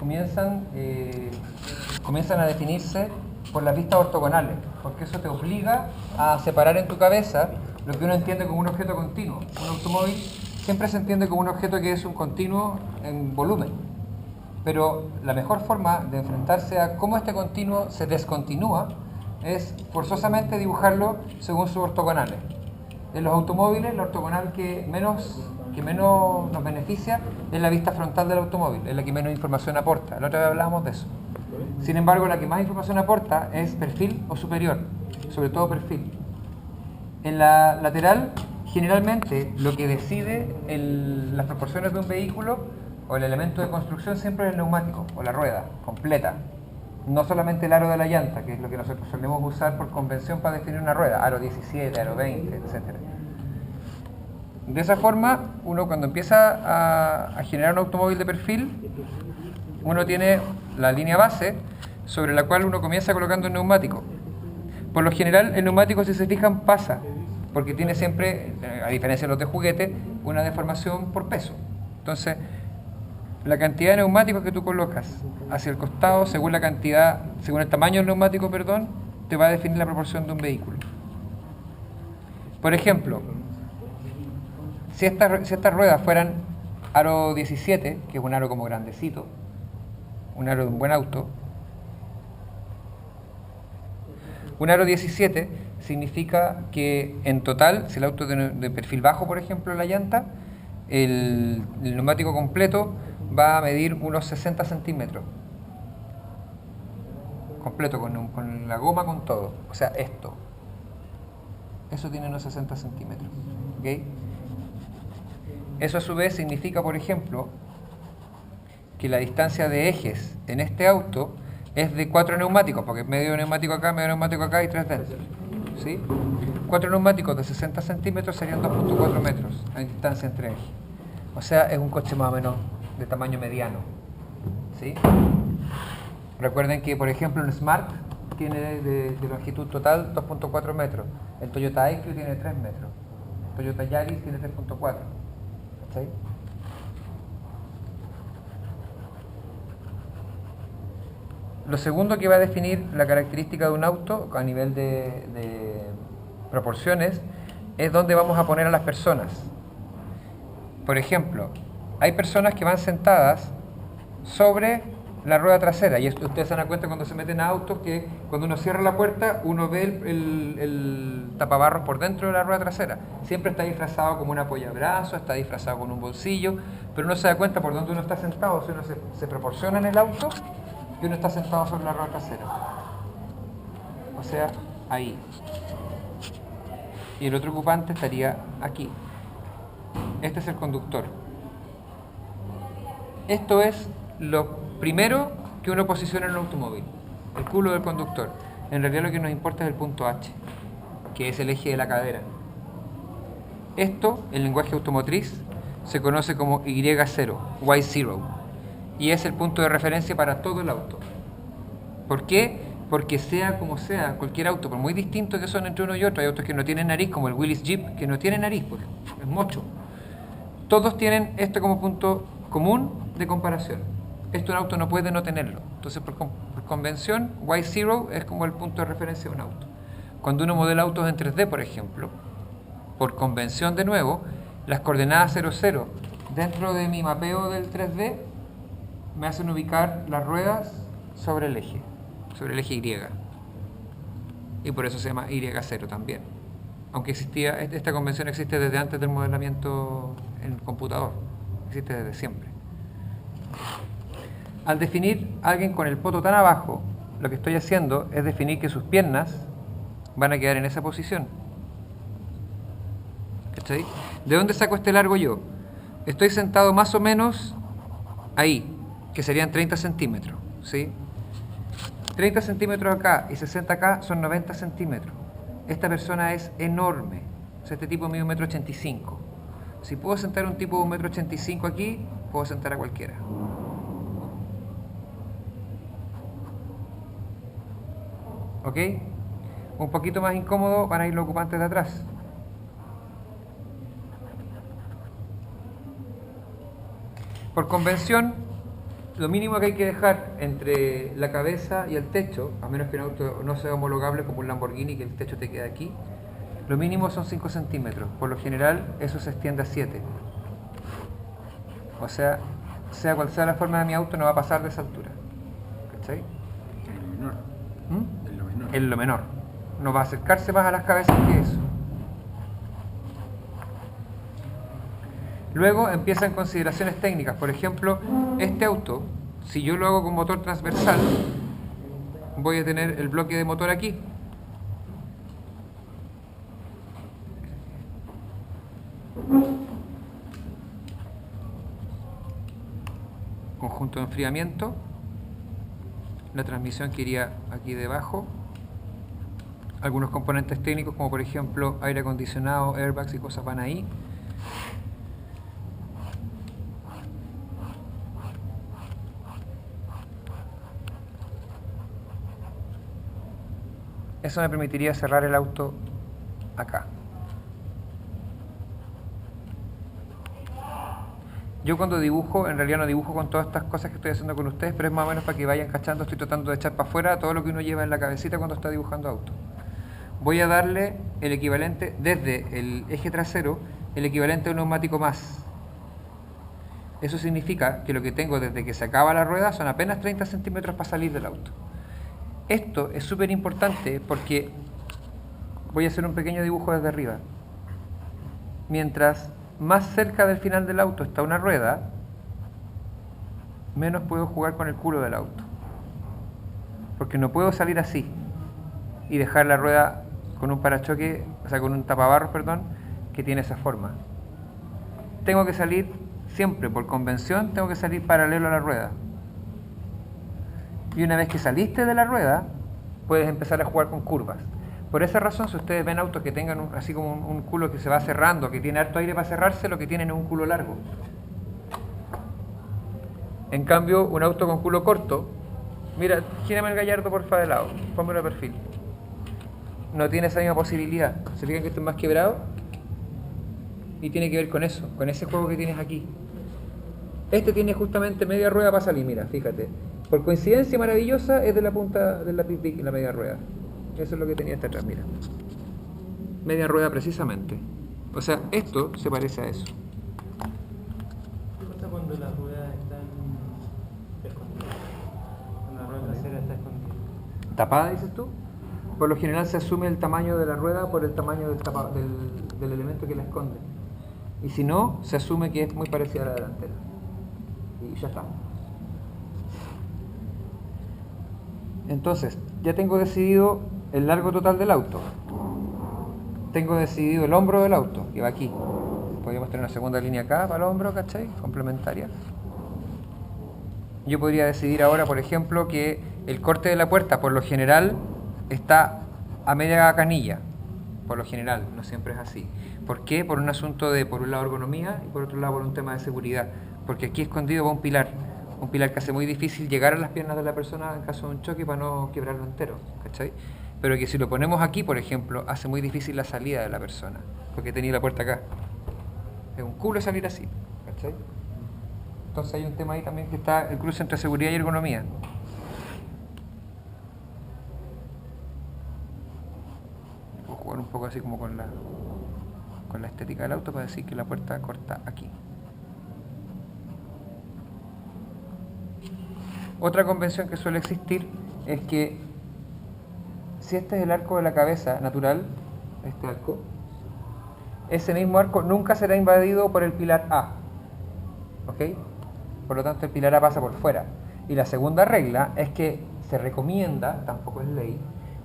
comienzan a definirse por las vistas ortogonales, porque eso te obliga a separar en tu cabeza lo que uno entiende como un objeto continuo. Un automóvil siempre se entiende como un objeto que es un continuo en volumen, pero la mejor forma de enfrentarse a cómo este continuo se descontinúa es forzosamente dibujarlo según sus ortogonales. En los automóviles, la ortogonal que menos nos beneficia es la vista frontal del automóvil, es la que menos información aporta. La otra vez hablábamos de eso. Sin embargo, la que más información aporta es perfil o superior, sobre todo perfil. En la lateral, generalmente, lo que decide las proporciones de un vehículo o el elemento de construcción siempre es el neumático o la rueda completa. No solamente el aro de la llanta, que es lo que nosotros solemos usar por convención para definir una rueda, aro 17, aro 20, etc. De esa forma, uno cuando empieza a generar un automóvil de perfil, uno tiene la línea base sobre la cual uno comienza colocando el neumático. Por lo general, el neumático, si se fijan, pasa, porque tiene siempre, a diferencia de los de juguete, una deformación por peso. Entonces, la cantidad de neumáticos que tú colocas hacia el costado, según el tamaño del neumático, te va a definir la proporción de un vehículo. Por ejemplo, si estas ruedas fueran aro 17, que es un aro como grandecito, un aro de un buen auto, un aro 17 significa que en total, si el auto es de perfil bajo, por ejemplo, la llanta, el neumático completo va a medir unos 60 centímetros. Completo, con la goma, con todo. O sea, esto. Eso tiene unos 60 centímetros. ¿Okay? Eso a su vez significa, por ejemplo, que la distancia de ejes en este auto es de 4 neumáticos, porque medio neumático acá y 3 dentro. ¿Sí? 4 neumáticos de 60 centímetros serían 2.4 metros en distancia entre ejes. O sea, es un coche más o menos de tamaño mediano. ¿Sí? Recuerden que, por ejemplo, el Smart tiene de longitud total 2.4 metros. El Toyota IQ tiene 3 metros. El Toyota Yaris tiene 3.4. ¿Sí? Lo segundo que va a definir la característica de un auto a nivel de proporciones es dónde vamos a poner a las personas. Por ejemplo, hay personas que van sentadas sobre la rueda trasera, y ustedes se dan cuenta cuando se meten a autos que cuando uno cierra la puerta uno ve el tapabarros por dentro de la rueda trasera. Siempre está disfrazado como un apoyabrazo, está disfrazado con un bolsillo, pero uno se da cuenta por dónde uno está sentado, si uno se proporciona en el auto, que uno está sentado sobre la rueda trasera. O sea, ahí. Y el otro ocupante estaría aquí. Este es el conductor. Esto es lo primero que uno posiciona en un automóvil, el culo del conductor. En realidad lo que nos importa es el punto H, que es el eje de la cadera. Esto, en lenguaje automotriz, se conoce como Y0, Y0, y es el punto de referencia para todo el auto. ¿Por qué? Porque sea como sea, cualquier auto, por muy distinto que son entre uno y otro, hay autos que no tienen nariz, como el Willys Jeep, que no tiene nariz, porque es mocho. Todos tienen esto como punto común de comparación. Un auto no puede no tenerlo. Entonces, por convención, Y0 es como el punto de referencia de un auto. Cuando uno modela autos en 3D, por ejemplo, por convención de nuevo, las coordenadas 00 dentro de mi mapeo del 3D me hacen ubicar las ruedas sobre el eje Y. Y por eso se llama Y0 también. Aunque esta convención existe desde antes del modelamiento en computador. Existe desde siempre. Al definir a alguien con el poto tan abajo, lo que estoy haciendo es definir que sus piernas van a quedar en esa posición. ¿Cachai? ¿De dónde saco este largo yo? Estoy sentado más o menos ahí, que serían 30 centímetros. ¿Sí? 30 centímetros acá y 60 acá son 90 centímetros. Esta persona es enorme. O sea, este tipo mide 1,85 m. Si puedo sentar a un tipo de 1,85 m aquí, puedo sentar a cualquiera. ¿Ok? Un poquito más incómodo van a ir los ocupantes de atrás. Por convención, lo mínimo que hay que dejar entre la cabeza y el techo, a menos que un auto no sea homologable como un Lamborghini, que el techo te queda aquí, lo mínimo son 5 centímetros. Por lo general, eso se extiende a 7. O sea cual sea la forma de mi auto, no va a pasar de esa altura. ¿Cachai? En lo menor. ¿Mm? En lo menor. En lo menor. No va a acercarse más a las cabezas que eso. Luego empiezan consideraciones técnicas. Por ejemplo, este auto, si yo lo hago con motor transversal, voy a tener el bloque de motor aquí. Conjunto de enfriamiento. La transmisión que iría aquí debajo. Algunos componentes técnicos como por ejemplo aire acondicionado, airbags y cosas van ahí. Eso me permitiría cerrar el auto acá. Yo cuando dibujo, en realidad no dibujo con todas estas cosas que estoy haciendo con ustedes, pero es más o menos para que vayan cachando, estoy tratando de echar para afuera todo lo que uno lleva en la cabecita cuando está dibujando auto. Voy a darle el equivalente, desde el eje trasero, el equivalente a un neumático más. Eso significa que lo que tengo desde que se acaba la rueda son apenas 30 centímetros para salir del auto. Esto es súper importante porque voy a hacer un pequeño dibujo desde arriba. Mientras más cerca del final del auto está una rueda, menos puedo jugar con el culo del auto. Porque no puedo salir así y dejar la rueda con un parachoque, o sea, con un tapabarros, perdón, que tiene esa forma. Tengo que salir siempre, por convención, tengo que salir paralelo a la rueda. Y una vez que saliste de la rueda, puedes empezar a jugar con curvas. Por esa razón, si ustedes ven autos que tengan así como un culo que se va cerrando, que tiene harto aire para cerrarse, lo que tienen es un culo largo. En cambio, un auto con culo corto, mira, gírame el gallardo porfa de lado, pónmelo de perfil. No tiene esa misma posibilidad. ¿Se fijan que esto es más quebrado? Y tiene que ver con eso, con ese juego que tienes aquí. Este tiene justamente media rueda para salir, mira, fíjate. Por coincidencia maravillosa es de la punta de la media rueda. Eso es lo que tenía este atrás, mira. Media rueda precisamente. O sea, esto se parece a eso. ¿Qué pasa cuando las ruedas están escondidas? Cuando la rueda trasera está escondida. ¿Tapada, dices tú? Por lo general se asume el tamaño de la rueda por el tamaño del elemento que la esconde. Y si no, se asume que es muy parecida a la delantera. Y ya está. Entonces, ya tengo decidido el largo total del auto. Tengo decidido el hombro del auto, que va aquí. Podríamos tener una segunda línea acá para el hombro, ¿cachai? Complementaria. Yo podría decidir ahora, por ejemplo, que el corte de la puerta, por lo general, está a media canilla. Por lo general, no siempre es así. ¿Por qué? Por un asunto de, por un lado, ergonomía y por otro lado, por un tema de seguridad. Porque aquí escondido va un pilar que hace muy difícil llegar a las piernas de la persona en caso de un choque para no quebrarlo entero, ¿cachai? Pero que si lo ponemos aquí, por ejemplo, hace muy difícil la salida de la persona, porque tenía la puerta acá. Es un culo salir así, ¿cachai? Entonces hay un tema ahí también que está el cruce entre seguridad y ergonomía. Voy a jugar un poco así como con la estética del auto para decir que la puerta corta aquí. Otra convención que suele existir es que si este es el arco de la cabeza natural, este arco, ese mismo arco nunca será invadido por el pilar A. ¿Ok? Por lo tanto, el pilar A pasa por fuera. Y la segunda regla es que se recomienda, tampoco es ley,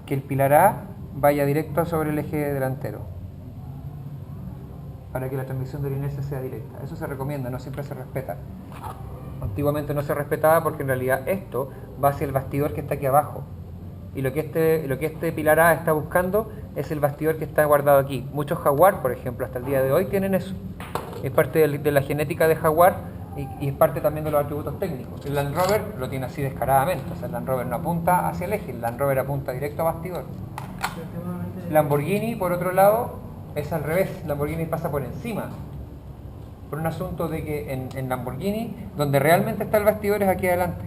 que el pilar A vaya directo sobre el eje delantero para que la transmisión de la inercia sea directa. Eso se recomienda, no siempre se respeta. Antiguamente no se respetaba porque en realidad esto va hacia el bastidor que está aquí abajo. Y lo que este pilar A está buscando es el bastidor que está guardado aquí. Muchos Jaguar, por ejemplo, hasta el día de hoy tienen eso. Es parte de la genética de Jaguar y es parte también de los atributos técnicos. El Land Rover lo tiene así descaradamente. O sea, el Land Rover no apunta hacia el eje, el Land Rover apunta directo a bastidor. Lamborghini, por otro lado, es al revés. Lamborghini pasa por encima por un asunto de que en Lamborghini, donde realmente está el bastidor es aquí adelante.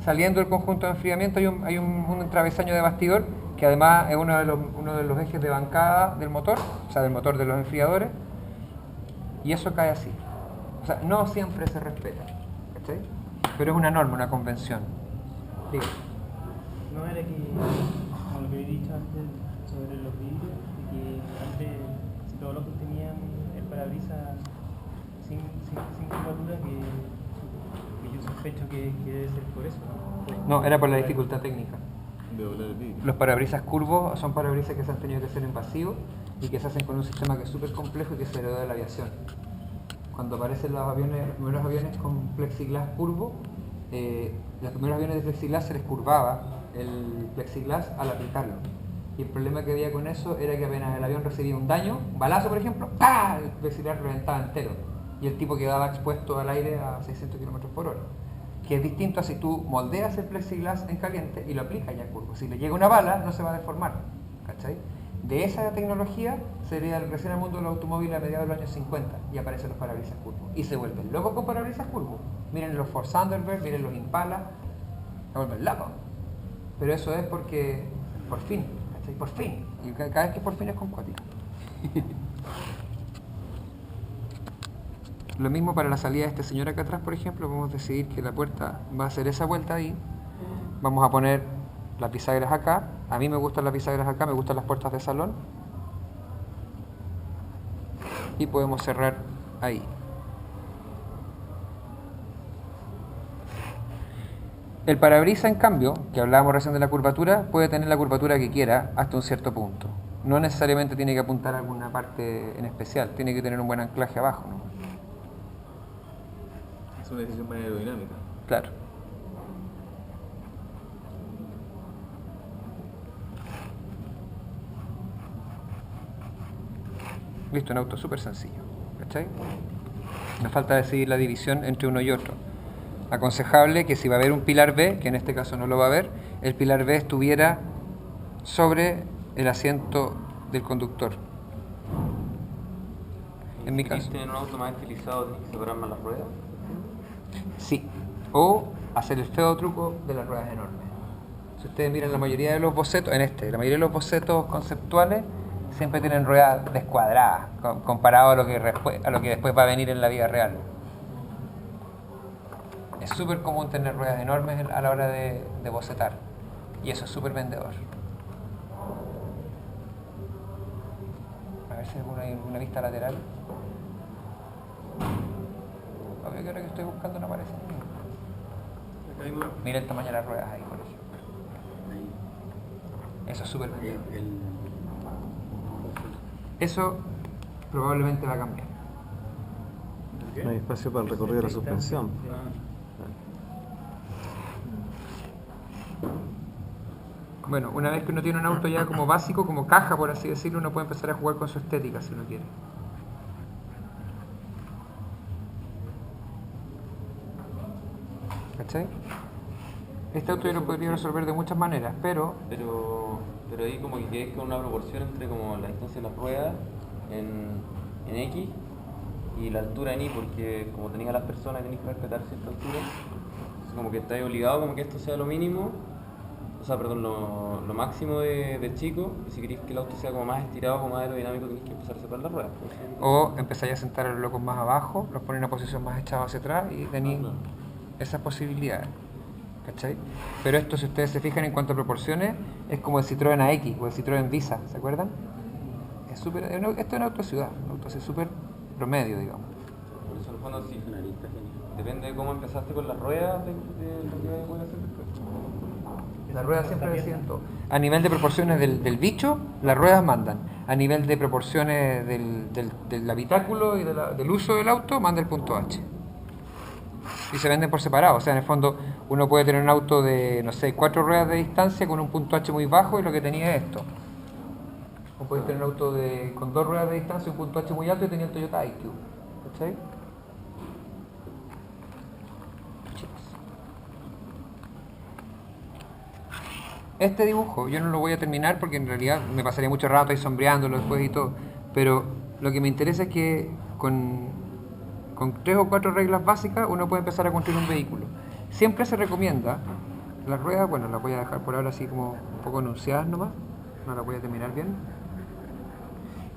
Saliendo del conjunto de enfriamiento hay un travesaño de bastidor, que además es uno de los ejes de bancada del motor, o sea, del motor de los enfriadores, y eso cae así. O sea, no siempre se respeta, ¿cachai? Pero es una norma, una convención. Digo. No era que, como lo que he dicho antes sobre los vidrios, de que antes todos los que tenían el parabrisas sin curvatura, que yo sospecho que debe ser por eso, ¿no? No, era por la dificultad técnica. De doblar el vidrio. Los parabrisas curvos son parabrisas que se han tenido que hacer invasivos y que se hacen con un sistema que es súper complejo y que se heredó de la aviación. Cuando aparecen los primeros aviones con plexiglas curvo, los primeros aviones de plexiglas se les curvaba el plexiglas al aplicarlo. Y el problema que había con eso era que apenas el avión recibía un daño, un balazo por ejemplo, ¡pah!, el plexiglas reventaba entero. Y el tipo quedaba expuesto al aire a 600 km/h. Que es distinto a si tú moldeas el plexiglas en caliente y lo aplicas ya curvo. Si le llega una bala, no se va a deformar, ¿cachai? De esa tecnología sería recién al mundo del automóvil a mediados de los años 50 y aparecen los parabrisas curvos. Y se vuelven locos con parabrisas curvos. Miren los Ford Thunderbird, miren los Impala, se vuelven locos. Pero eso es porque, por fin, ¿cachai? Por fin. Y cada vez que por fin es con cuático. Lo mismo para la salida de este señor acá atrás, por ejemplo, podemos decidir que la puerta va a hacer esa vuelta ahí. Vamos a poner las bisagras acá. A mí me gustan las bisagras acá, me gustan las puertas de salón. Y podemos cerrar ahí. El parabrisas, en cambio, que hablábamos recién de la curvatura, puede tener la curvatura que quiera hasta un cierto punto. No necesariamente tiene que apuntar a alguna parte en especial, tiene que tener un buen anclaje abajo, ¿no? Es una decisión más aerodinámica. Claro. Listo, un auto súper sencillo, ¿cachai? Nos falta decidir la división entre uno y otro. Aconsejable que si va a haber un pilar B, que en este caso no lo va a haber, el pilar B estuviera sobre el asiento del conductor. En mi caso. Si tener un auto más estilizado, ¿tienes que separar más las ruedas? Sí. O hacer el feo truco de las ruedas enormes. Si ustedes miran la mayoría de los bocetos, la mayoría de los bocetos conceptuales siempre tienen ruedas descuadradas, comparado a lo que después va a venir en la vida real. Es súper común tener ruedas enormes a la hora de bocetar. Y eso es súper vendedor. A ver si hay alguna vista lateral. Obvio que ahora que estoy buscando no aparece. Mira el tamaño de las ruedas ahí, por ejemplo. Eso es súper vendedor. Eso probablemente va a cambiar. No hay espacio para el recorrido de la suspensión. Bueno, una vez que uno tiene un auto ya como básico, como caja por así decirlo, uno puede empezar a jugar con su estética si uno quiere. ¿Cachai? Este auto yo lo podría resolver de muchas maneras, pero Pero ahí como que quedé con una proporción entre como la distancia de las ruedas en X y la altura en Y, porque como tenías a las personas tenías que respetar cierta altura, entonces como que estás obligado como que esto sea lo mínimo, o sea, perdón, lo máximo de chico, y si queréis que el auto sea como más estirado, como más aerodinámico, tenéis que empezar a separar las ruedas. o empezáis a sentar a los locos más abajo, los ponéis en una posición más echada hacia atrás y tenéis esas posibilidades. ¿Cachai? Pero esto, si ustedes se fijan en cuanto a proporciones, es como el Citroën AX o el Citroën Visa, ¿se acuerdan? Esto es una autociudad, un auto así súper promedio, digamos. Por eso en el fondo sí, depende de cómo empezaste con las ruedas de lo que voy a hacer después. Las ruedas siempre deciden todo. A nivel de proporciones del bicho, las ruedas mandan. A nivel de proporciones del habitáculo y del uso del auto, manda el punto H. Y se venden por separado, o sea, en el fondo uno puede tener un auto de, no sé, 4 ruedas de distancia con un punto H muy bajo y lo que tenía es esto. O puedes tener un auto con 2 ruedas de distancia y un punto H muy alto y tenía el Toyota IQ. ¿Cachai? Este dibujo yo no lo voy a terminar porque en realidad me pasaría mucho rato ahí sombreándolo después y todo, pero lo que me interesa es que con Con 3 o 4 reglas básicas uno puede empezar a construir un vehículo. Siempre se recomienda, las ruedas, bueno, las voy a dejar por ahora así como un poco enunciadas nomás, no las voy a terminar bien.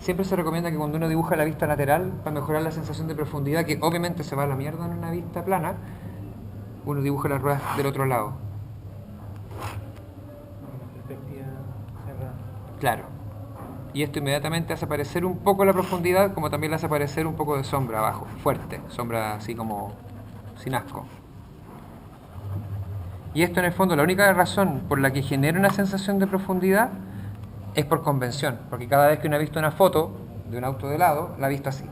Siempre se recomienda que cuando uno dibuja la vista lateral, para mejorar la sensación de profundidad, que obviamente se va a la mierda en una vista plana, uno dibuja las ruedas del otro lado. Una perspectiva cerrada. Claro. Y esto inmediatamente hace aparecer un poco la profundidad, como también le hace aparecer un poco de sombra abajo, fuerte, sombra así como sin asco. Y esto en el fondo, la única razón por la que genera una sensación de profundidad es por convención, porque cada vez que uno ha visto una foto de un auto de lado, la ha visto así.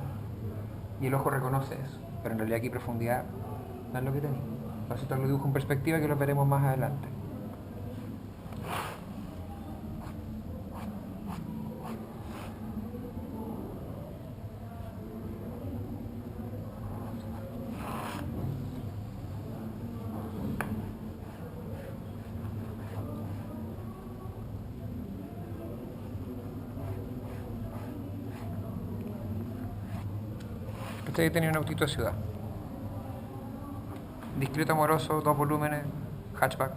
Y el ojo reconoce eso, pero en realidad aquí profundidad no es lo que tenía. Entonces esto lo dibujo en perspectiva que lo veremos más adelante. Este tenía un autito de ciudad. Discreto, amoroso, 2 volúmenes, hatchback.